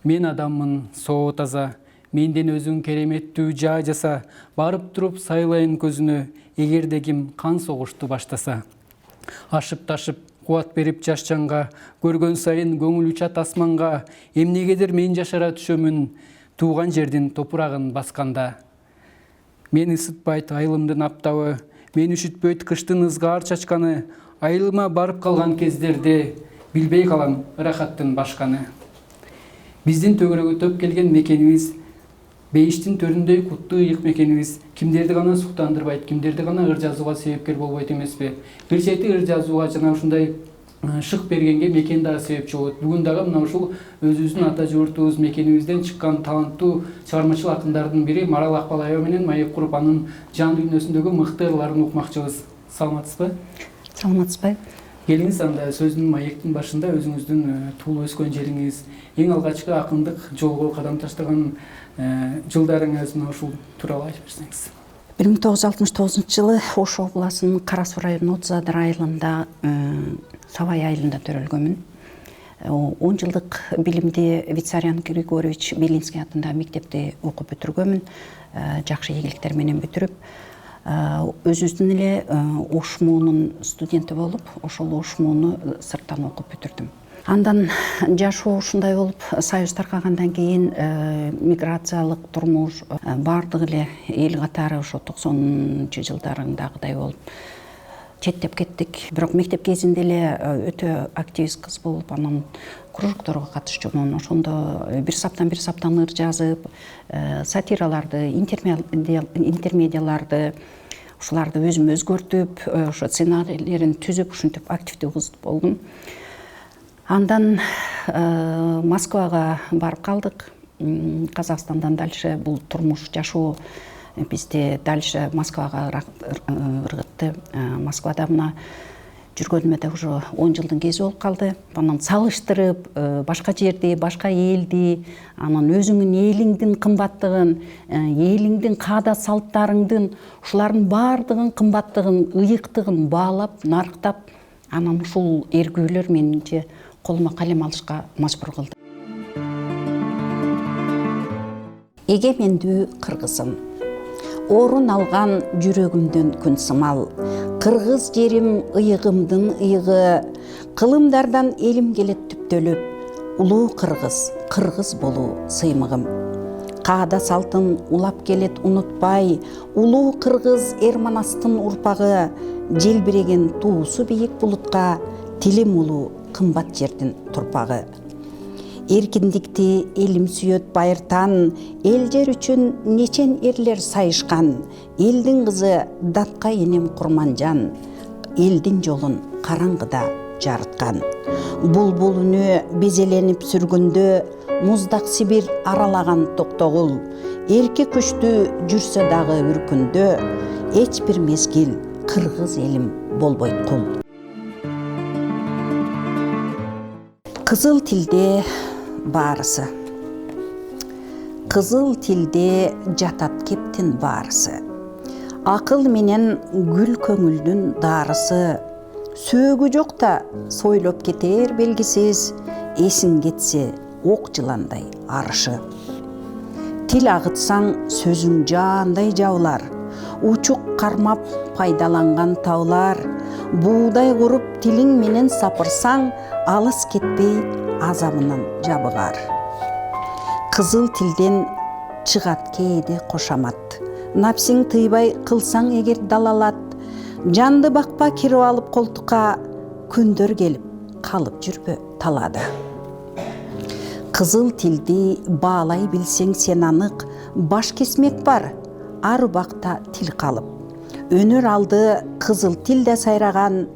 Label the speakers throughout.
Speaker 1: Мен адаммын соо таза, менден өзүң кереметтүү жаа жаса, барып туруп сайлайын көзүнө, эгерде ким кан согушту баштаса. Ашып ташып кубат берип жаш жанга, көргөн сайын көңүл учат асманга, эмнегедир мен жашара түшөмүн, тууган жердин топурагын басканда. Мен ысытпайт айылымдын аптабы, мен үшүтпөйт кыштын ызгаар чачканы, айылыма барып калган кездерде билбей калам ырахаттын башканы. Биздин төгөрөгө төп келген мекенибиз, бейиштин төрүндөй куттуу ыйык мекенибиз кимдерди гана суктандырбайт, кимдерди гана ыр жазууга себепкер болбойт эмеспи? Бир чети ыр жазууга жана ушундай шык бергенге мекен дагы себепчи болот. Бүгүн дагы мына ушул өзүбүздүн ата журтубуз, мекенибизден чыккан таланттуу чыгармачыл акындардын бири Марал Акбалаева менен маек куруп, анын жан дүйнөсүндөгү мыкты ырларын укмакчыбыз. Саламатсызбы?
Speaker 2: Саламатсызбы?
Speaker 1: Келиңиз, анда сөздүн маектин башында өзүңүздүн туулуп өскөн жериңиз, эң алгачкы акындык жолго кадам таштаган жылдарыңыз мына ушул тууралуу айтып берсеңиз.
Speaker 2: 1969 жылы Ош областынын Кара Суу районунун Отузадар айылында, Сабай айылында төрөлгөнмүн. 10 жылдык билимди Виссариан Григорьевич Белинский атындагы мектепти окуп бүтүргөнмүн. Жакшы ийгиликтер менен бүтүрүп, өзүбүздүн эле Ош муунун студенти болуп, ошол Ош мууну сырттан окуп бүтүрдүм. Андан жашоо ушундай болуп, Союз таркагандан кийин миграциялык турмуш баардык эле эл катары ошо 90 жылдарындагыдай болуп четтеп кеттик. Бирок мектеп кезинде эле өтө активист кыз болуп, анан кружокторго катышчумун. Ошондо бир саптан ыр жазып, сатираларды, интермедиаларды, ушуларды өзүм өзгөртүп, ошо сценарийлерин түзүп, ушинтип активдүү кыз болдум. Андан Москвага барып калдык. Казакстандан дальше бул турмуш жашоо бизди дальше Москвага ыргытты. Москвада мына жүргөнүмө да уже 10 жылдын кези болуп калды. Анан салыштырып, башка жерди, башка элди, анан өзүңүн элиңдин кымбаттыгын, элиңдин каада салттарыңдын, ушулардын баардыгын кымбаттыгын, ыйыктыгын баалап, нарктап, анан ушул эргүүлөр менинче колума калем алышка мажбур кылды. Эгемендүү кыргызым, орун алган жүрөгүмдөн күн сымал, кыргыз жерим ыйыгымдын ыйыгы, кылымдардан элим келет түптөлүп, улуу кыргыз, кыргыз болуу сыймыгым. Каада салтын улап келет унутпай, улуу кыргыз Эрманастын урпагы, желбиреген туусу бийик булутка, тилим улуу кымбат жердин турпагы. Эркиндикти элим сүйөт байыртан, эл жер үчүн нечен эрлер сайышкан, элдин кызы датка энем Курманжан, элдин жолун караңгыда жарыткан. Булбул үнү безеленип сүргүндө, муздак Сибир аралаган токтогул, эрке күчтүү жүрсө дагы үркүндө, эч бир мезгил кыргыз элим болбойт кул. Кызыл тилде баарысы. Кызыл тилде жатат кептин баарысы. Акыл менен гүл көңүлдүн дарысы. Сөөгү жокта сойлоп кетер белгисиз, эсиң кетсе ок жыландай арышы. Тил агытсаң сөзүң жаандай жаулар, учук кармап пайдаланган таулар. Буудай куруп тилиң менен сапырсаң, алыс кетпей азабынан жабыгар. Кызыл тилден чыгат кээде кошамат, напсиң тыйбай кылсаң эгер далалат, жанды бакпа кирип алып колтукка, күндөр келип калып жүрбө талада. Кызыл тилди баалай билсең сен анык, баш кесмек бар, ар убакта тил калып. Өнөр алды кызыл тилде сайраган,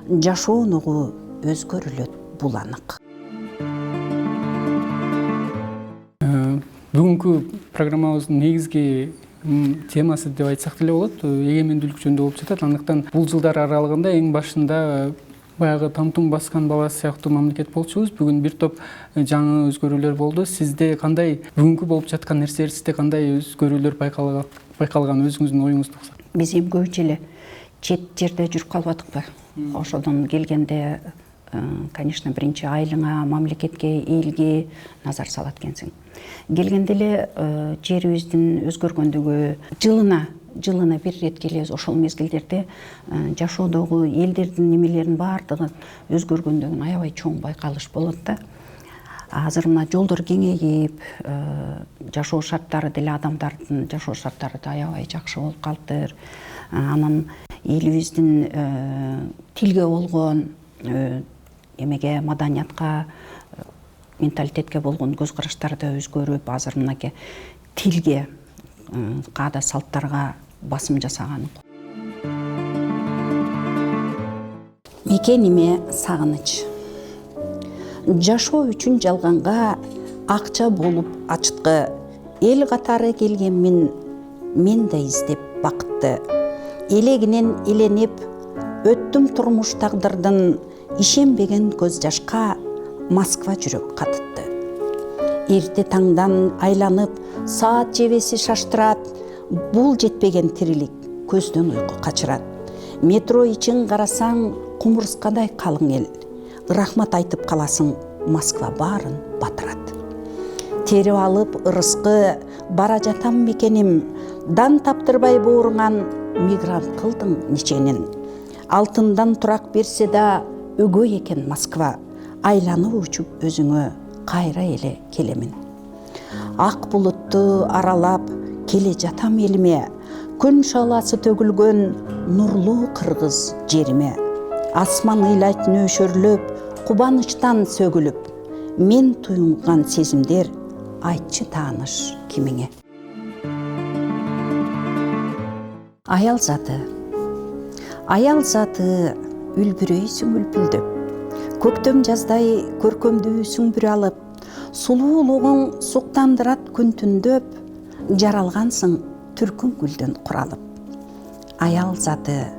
Speaker 2: жашоонугу өзгөрүлөт бул анык.
Speaker 1: Бүгүнкү программабыздын негизги темасы деп айтсак деле болот, эгемендүүлүк жөнүндө болуп жатат. Андыктан бул жылдар аралыгында эң башында баягы тамтуң баскан бала сыяктуу мамлекет болчубуз. Бүгүн бир топ жаңы өзгөрүүлөр болду. Сизде кандай бүгүнкү болуп жаткан нерселерде кандай өзгөрүүлөр байкалган, өзүңүздүн оюңузду уксак?
Speaker 2: Биз эми көбүнчө эле чет жерде жүрүп калбадыкпы? Ошодон келгенде конечно, биринчи айылыңа, мамлекетке, элге назар салат экенсиң. Келгенде эле жерибиздин өзгөргөндүгү жылына бир ирет келебиз. Ошол мезгилдерде жашоодогу элдердин немелеринин баардыгы өзгөргөндүгүн аябай чоң байкалыш болот да. Азыр мына жолдор кеңейип, жашоо шарттары деле, адамдардын жашоо шарттары да аябай жакшы болуп калыптыр. Анан элибиздин тилге болгон эмеге, маданиятка, менталитетке болгон көз караштары да өзгөрүп, азыр мынакей тилге, каада салттарга басым жасаган. Мекениме сагыныч. Жашоо үчүн жалганга акча болуп ачыткы, эл катары келгенмин мен да издеп бакытты. Элегинен эленип өттүм турмуш тагдырдын, ишенбеген көз жашка Москва жүрөк катытты. Эрте таңдан айланып, саат жебеси шаштырат, бул жетпеген тирилик көздөн уйку качырат. Метро ичин карасаң, кумурскадай калың эл, рахмат айтып каласың, Москва баарын батырат. Терип алып ырыскы, бара жатам мекеним, дан таптырбай бууруңан мигрант кылдың неченин. Алтындан турак берсе да өгөй экен Москва, айланып учуп өзүңө кайра эле келемин. Ак булутту аралап келе жатам элиме, күн шаласы төгүлгөн нурлуу кыргыз жериме. Асман ыйлайт нөшөрлөп, кубанычтан сөгүлүп, мен туюнган сезимдер айтчы тааныш кимиңе. Аял заты. Аял заты үлбүрөйсүң үлпүлдөп, көктөм жаздай көркөмдүү сүңбүр алып, сулуулугуң суктандырат күн түндөп, жаралгансың түркүң гүлдөн куралып. Аял заты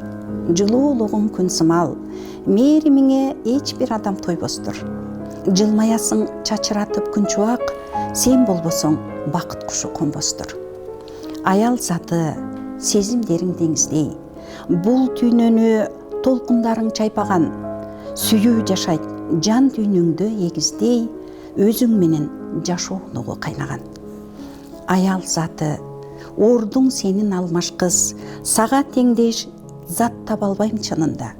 Speaker 2: жылуулугуң күн сымал, мээримиңе эч бир адам тойбостур. Жылмаясың чачыратып күн чубак, сен болбосоң бакыт кушу конбостур. Аял заты сезимдериң деңиздей, бул түйнөнү толкундарың чайпаган, сүйүү жашайт жан дүйнөңдө эгиздей, өзүң менен жашоонугу кайнаган. Аял заты ордуң сенин алмашкыз, сага теңдеш зат таба албайм чынында.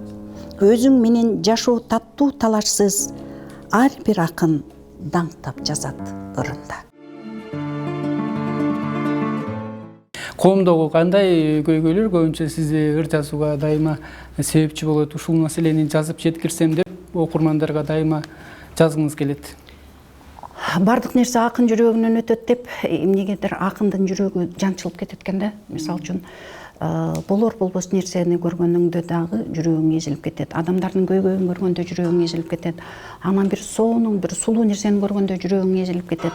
Speaker 2: Өзүң менен жашоо таттуу талашсыз, ар бир акын даңктап жазат ырында.
Speaker 1: Коомдогу кандай көйгөйлөр көбүнчө сизди ыр жазууга дайыма себепчи болот? Ушул маселени жазып жеткирсем деп окурмандарга дайыма жазгыңыз келет?
Speaker 2: Бардык нерсе акын жүрөгүнөн өтөт деп, эмнегедир акындын жүрөгү жанчылып кетет экен да. Мисалы үчүн болор болбос нерсени көргөнүңдө дагы жүрөгүң езилип кетет. Адамдардын көйгөйүн көргөндө жүрөгүң езилип кетет. Анан бир сонун, бир сулуу нерсени көргөндө жүрөгүң езилип кетет.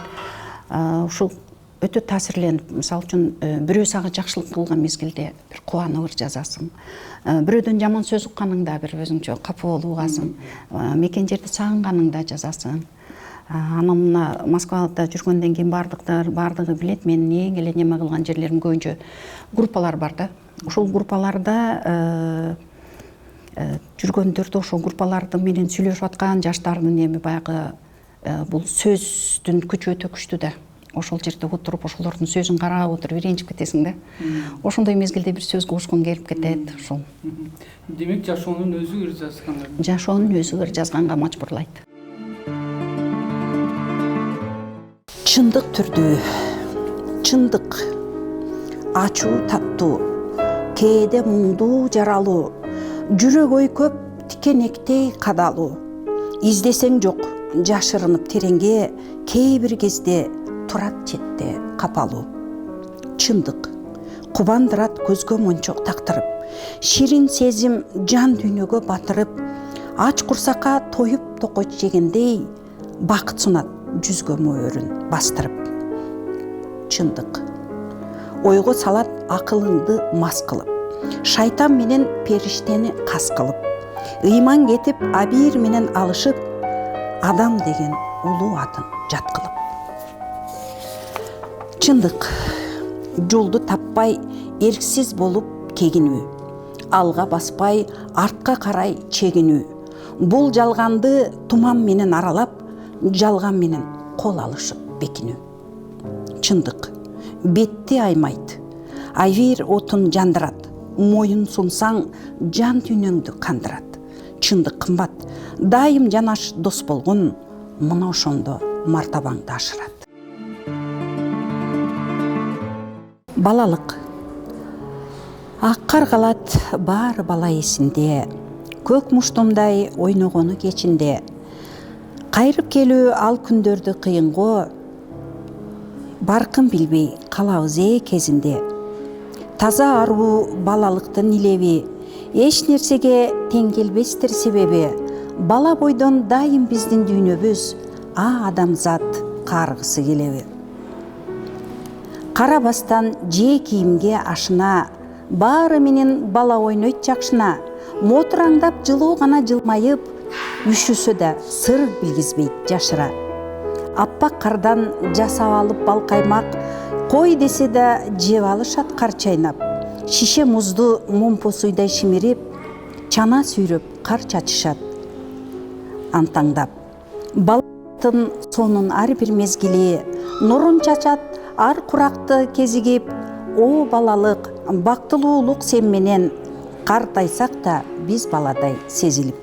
Speaker 2: Ушул өтө таасирленип, мисалы үчүн бирөө сага жакшылык кылган мезгилде бир кубанып ыр жазасың. Бирөөдөн жаман сөз укканыңда бир өзүңчө капа болуп угасың. Мекен жерди сагынганыңда жазасың. Анан мына Москвада жүргөндөн кийин бардыгы билет, менин эң эле неме кылган жерлерим көбүнчө группалар бар да. Ушул группаларда жүргөндөрдө ошол группаларды менен сүйлөшүп аткан жаштардын эми баягы бул сөздүн күчү өтө күчтүү да. Ошол жерде отуруп, ошолордун сөзүн карап отуруп ренжип кетесиң да. Ошондой мезгилде бир сөз куушкуң келип кетет, ошол.
Speaker 1: Демек, жашоонун өзү ыр жазганга.
Speaker 2: Жашоонун өзү ыр жазганга мажбурлайт. Чындык түрдүү, чындык, ачуу таттуу, кээде муңдуу жаралуу, жүрөк ой көп, тикенектей кадалуу. Издесең жок, жашырынып тереңге, кээ бир кезде турат четте капалуу. Чындык, кубандырат көзгө мончок тактырып, ширин сезим жан дүйнөгө батырып, ач курсакка тоюп токоч жегендей, бакыт сунат жүзгө мөөрүн бастырып. Чындык, ойго салат акылыңды мас кылып, шайтан менен периштени кас кылып, ыйман кетип абийир менен алышып, адам деген улуу атын жат кылып. Чындык, жолду таппай эрксиз болуп кегинүү, алга баспай артка карай чегинүү, Бул жалганды туман менен аралап, жалган менен кол алышып бекинүү. Чындык бетти аймайт, айвир отун жандырат, моюн сунсаң жан дүйнөңдү кандырат. Чындык кымбат, дайым жанаш дос болгон, мына ошондо мартабаңды ашырат. Балалык. Ак кар калат баары бала эсинде, көк муштумдай ойногону кечинде. Кайрып келүү ал күндөрдү кыйынго, баркын билбей калабыз кезинде. Таза аруу балалыктын илеби, эч нерсеге тең келбестир себеби. Бала бойдон дайым биздин дүйнөбүз, адамзат кааргысы келеби. Карабастан же кийимге ашына, баары менен бала ойнойт жакшына. Мотураңдап жылуу гана жылмайып, үшүсө да сыр билгизбейт жашыра. Аппак кардан жасап алып бал каймак, кой десе да жеп алышат кар чайнап. Шише музду момпу суйдай шимирип, чана сүйрөп кар чачышат антаңдап. Балалыктын сонун ар бир мезгили, нурун чачат ар куракты кезигип. О балалык, бактылуулук сен менен, картайсак да биз баладай сезилип.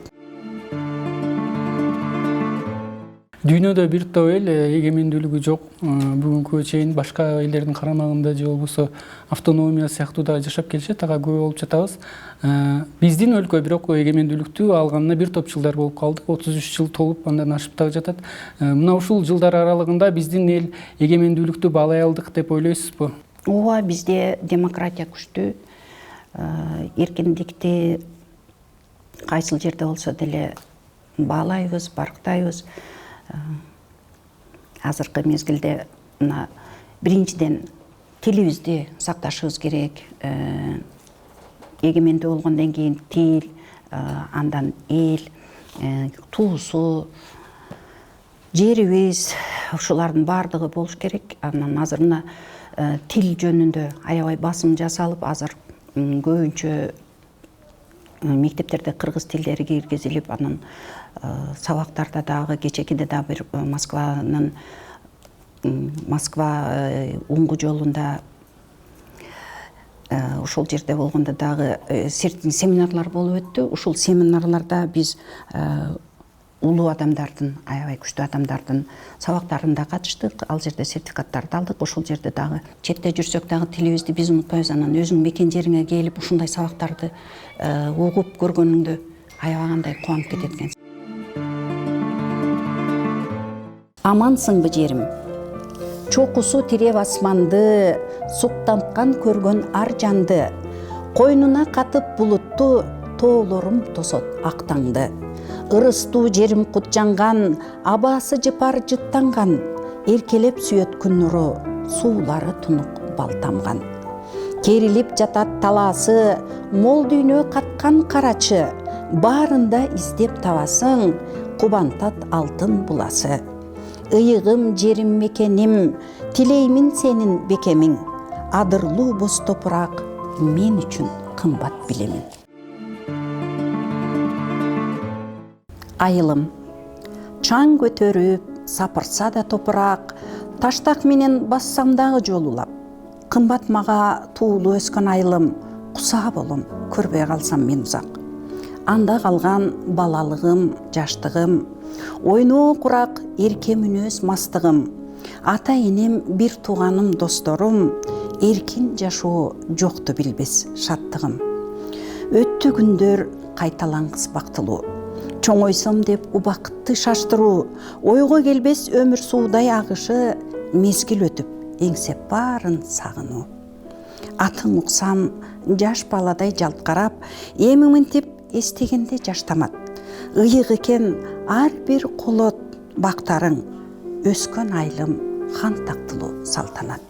Speaker 1: Дүйнөдө бир топ эл эгемендүүлүгү жок. Бүгүнкү чейин башка элдердин карамагында же болбосо автономия сыяктуу да жашап келишет, ага күбө болуп жатабыз. Биздин өлкө бирок эгемендүүлүктү алганына бир топ жылдар болуп калды. 33 жыл толуп андан ашып дагы жатат. Мына ушул жылдар аралыгында биздин эл эгемендүүлүктү баалай алдык деп ойлойсузбу?
Speaker 2: Ооба, бизде демократия күчтүү. Эркиндикти кайсыл жерде болсо деле баалайбыз, барктайбыз. Азыркы мезгилде мына биринчиден тилибизди сакташыбыз керек. Эгемендүү болгондон кийин тил, андан эл, туусу, жерибиз, ушулардын баардыгы болуш керек. Анан азыр мына тил жөнүндө аябай басым жасалып, азыр көбүнчө мектептерде кыргыз тилдери киргизилип, анан сабактарда дагы кечекиде да бир Москва уңгу жолунда ушул жерде болгондо дагы семинарлар болуп өттү. Ушул семинарларда биз улуу адамдардын, аябай күчтүү адамдардын сабактарында катыштык. Ал жерде сертификаттарды алдык. Ошол жерде дагы четте жүрсөк дагы тилибизди биз унутпайбыз. Анан өзүң мекен жериңе келип ушундай сабактарды угуп көргөнүңдө аябагандай кубанып кетет экенсиң. Амансыңбы жерим? Чокусу тиреп асманды, суктанткан көргөн ар жанды. Койнуна катып булутту, тоолорум тосот актаңды. Ырыстуу жерим кутжанган, абасы жыпар жыттанган. Эркелеп сүйөт күн нуру, суулары тунук балтамган. Керилип жатат талаасы, мол дүйнө каткан карачы. Баарында издеп табасың, кубантат алтын буласы. Ыйыгым жерим мекеним, тилеймин сенин бекемиң. Адырлуу боз топурак мен үчүн кымбат билемин. Айылым. Чаң көтөрүп, сапырса да топурак, таштак менен бассам дагы жолулап. Кымбат мага туулуу өскөн айылым, куса болом, көрбөй калсам мен узак. Анда калган балалыгым, жаштыгым, ойноо курак, эрке мүнөз мастыгым. Ата энем, бир тууганым, досторум, эркин жашоо жокту билбес шаттыгым. Өттү күндөр кайталангыс бактылуу. Чоңойсом деп убакытты шаштыруу, ойго келбес өмүр суудай агышы, мезгил өтүп, эңсеп баарын сагынуу. Атың уксам, жаш баладай жалт карап, эми мынтип эстегенде жаштамат. Ыйык экен ар бир колот бактарың, өскөн айылым хан тактылуу салтанат.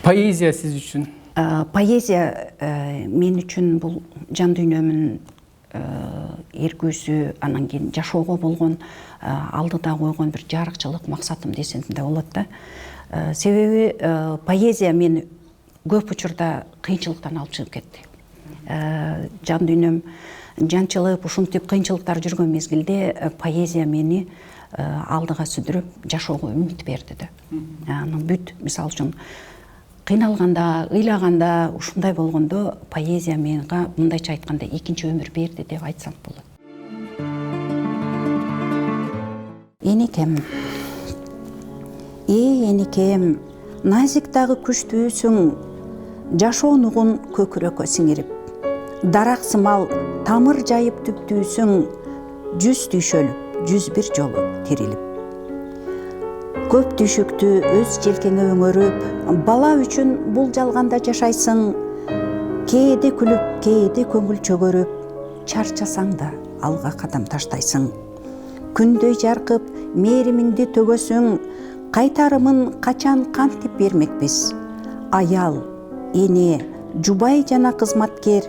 Speaker 1: Поэзия сиз үчүн?
Speaker 2: Поэзия мен үчүн бул жан дүйнөмүн эргүүсү, анан кийин жашоого болгон алдыда койгон бир жарыкчылык максатым десем да болот да. Себеби поэзия мени көп учурда кыйынчылыктан алып чыгып кетти. жан дүйнөм жанчылып ушинтип кыйынчылыктар жүргөн мезгилде поэзия мени алдыга сүдүрүп жашоого үмүт берди да. Анын бүт мисалы үчүн кыйналганда, ыйлаганда, ушундай болгондо поэзия менга мындайча айтканда экинчи өмүр берди деп айтсам болот. Энекем, энекем, назик дагы күчтүүсүң, жашоонугун көкүрөккө сиңирип, дарак сымал тамыр жайып түптүүсүң, жүз түйшөлүп, 101 жолу тирилип. Көп түйшүктү өз желкеңе өңөрүп, бала үчүн бул жалганда жашайсың, кээде күлүп, кээде көңүл чөгөрүп, чарчасаң да алга кадам таштайсың. Күндөй жаркып, мээримиңди төгөсүң, кайтарымын качан кантип бермекпиз? Аял, эне, жубай жана кызматкер,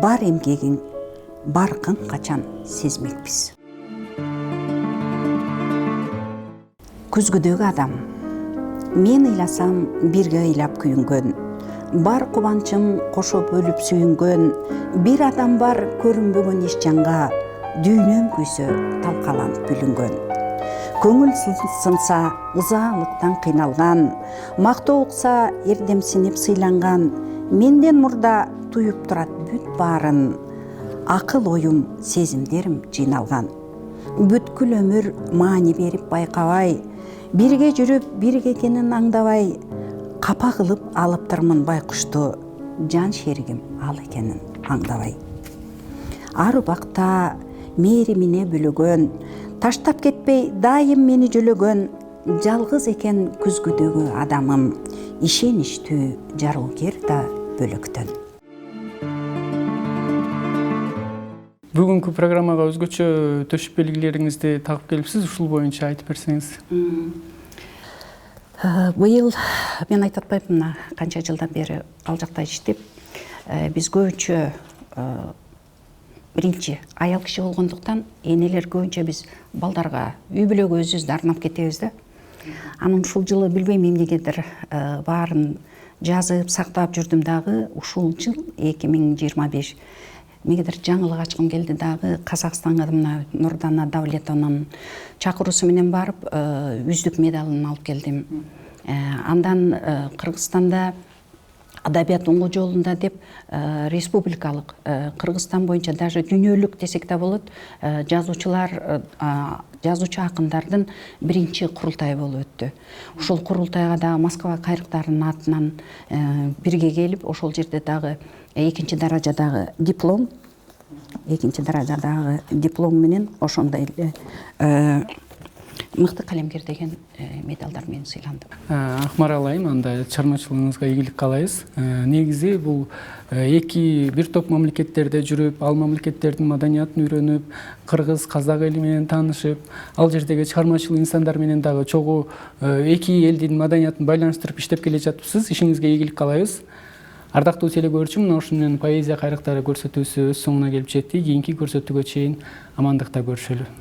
Speaker 2: бар эмгегиң, баркын качан сезмекпиз? Күзгүдөгү адам, мен ыйласам бирге ыйлап күйүнгөн, бар кубанчым кошо бөлүп сүйүнгөн, бир адам бар көрүнбөгөн иш жанга, дүйнөм күйсө талкаланып бүлүнгөн. Көңүл сынса ызалыктан кыйналган, мактоо укса эрдемсинип сыйланган, менден мурда туюп турат бүт баарын, акыл оюм, сезимдерим жыйналган. Бүткүл өмүр маани берип байкабай, бирге жүрүп бирге экенин аңдабай, капа кылып алыптырмын байкушту, жан шеригим ал экенин аңдабай. Ар убакта мээримине бөлөгөн, таштап кетпей дайым мени жөлөгөн, жалгыз экен күзгүдөгү адамым, ишеничтүү жаруугер да бөлөктөн.
Speaker 1: Бүгүнкү программага өзгөчө төшүп белгилериңизди тагып келипсиз, ушул боюнча айтып берсеңиз.
Speaker 2: Быйыл мен айтып атпайбын, мына канча жылдан бери ал жакта иштеп, биз көбүнчө биринчи аял киши болгондуктан энелер көбүнчө биз балдарга үй бүлөгө өзүбүздү арнап кетебиз да. Анын ушул жылы билбейм эмнегедир баарын жазып сактап жүрдүм дагы, ушул жыл 2025 эмнегедир жаңылык ачкым келди дагы, Казакстанга мына Нурдана Давлетовнун чакыруусу менен барып үздүк медалын алып келдим. Андан Кыргызстанда адабият уңгу жолунда деп республикалык, Кыргызстан боюнча даже дүйнөлүк десек да болот, жазуучулар, жазуучу акындардын биринчи курултайы болуп өттү. Ушул курултайга дагы Москва кайрыктарынын атынан бирге келип, ошол жерде дагы экинчи даражадагы диплом менен ошондой эле мыкты калемгер деген медалдар менен сыйландым.
Speaker 1: Акмарал айым, анда чыгармачылыгыңызга ийгилик каалайбыз. Негизи бул бир топ мамлекеттерде жүрүп, ал мамлекеттердин маданиятын үйрөнүп, кыргыз, казак эли менен таанышып, ал жердеги чыгармачыл инсандар менен дагы чогуу эки элдин маданиятын байланыштырып иштеп келе жатыпсыз. Ишиңизге ийгилик каалайбыз. Ардактуу телекөрүүчү, мына ушуну менен поэзия кайрыктары көрсөтүүсү өз соңуна келип жетти. Кийинки көрсөтүүгө чейин амандыкта көрүшөлү.